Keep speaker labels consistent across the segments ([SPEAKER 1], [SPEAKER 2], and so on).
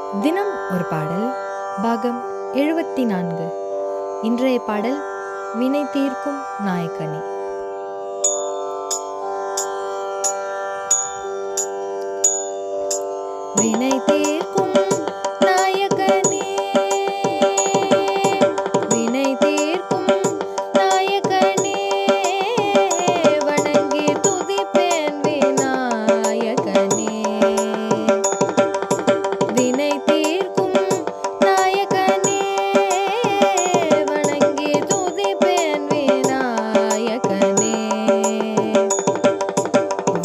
[SPEAKER 1] தினம் ஒரு பாடல் பாகம் 74. இன்றைய பாடல் வினை தீர்க்கும் நாயக்கனே. வினை தீர்க்கும் நாயக்கனே, வினை தீர்க்கும் நாயக்கனே, வணங்கி துதிப்பேன் விநாயகனே. வினை தீர்க்கும் நாயகனே, வணங்கி துதிப்பேன் விநாயகனே.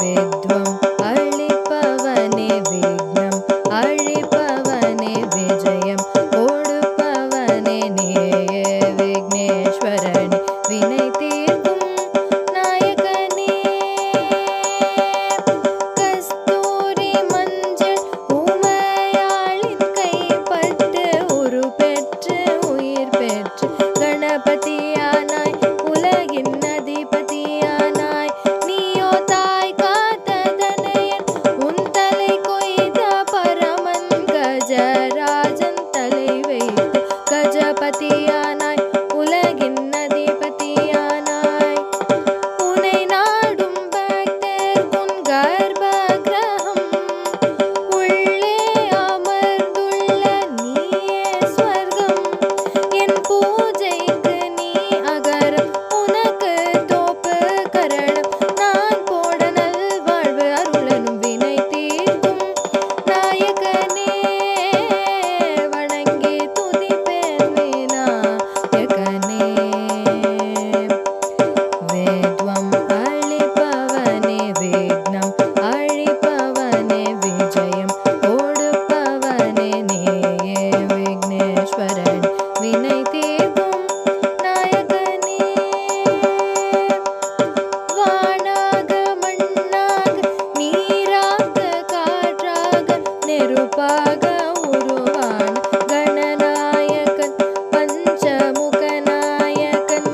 [SPEAKER 1] வித்வம் அளிப்பவனே, விக்னம் அழிப்பவனே, விஜயம் கொடுப்பவனே, நீயே விக்னேஸ்வரனே. வினை தீர்க்கும் நாயகனே, கஸ்தூரி மஞ்சள் உமையாளின் கைப்பட்டு உரு பெற்று உயிர் பெற்று கணபதியானாய், உலகின் அதிபதியானாய். நீயோ தாய் காத்ததனையன், உன் தலை கொய்த பரமன் கஜராஜன் தலை வைத்து கஜபதியானாய், உலகின் அதிபதியானாய். உனை நாடும் பக்தர் உன் கர்ப்ப கிரகம் உள்ளே அமர்ந்துள்ள நீயே ஸ்வர்க்கம். என் பூஜைக்கு நீ அகரம், உனக்கு தோப்பு கரணம். நான் போட நல்வாழ்வு அருளனும் வினை தீர்க்கும் நாயகனே, வணங்கி துதிப்பேன் விநாயகனே. வேத்வம் அளிப்பவனே, விக்னம் அழிப்பவனே, விஜயம் கொடுப்பவனே, நீயே விக்னேஸ்வரன். வினை தீர்க்கும் நாயகனே. வானாக மண்ணாக நீராக காற்றாக நெருப்பாக உருவான கணநாயகன், பஞ்சமுக நாயகன்.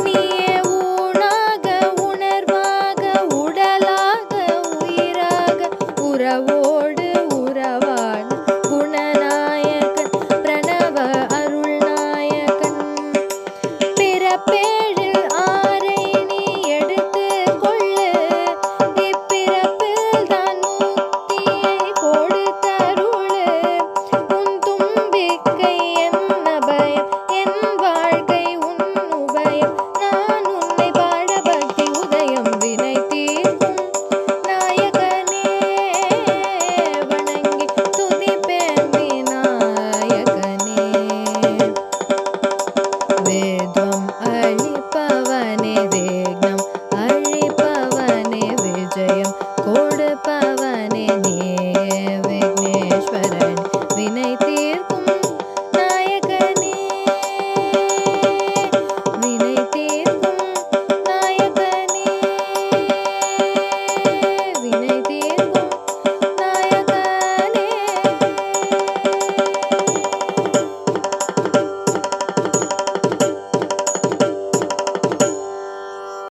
[SPEAKER 1] நீயே ஊனாக உணர்வாக உடலாக உயிராக உறவோடு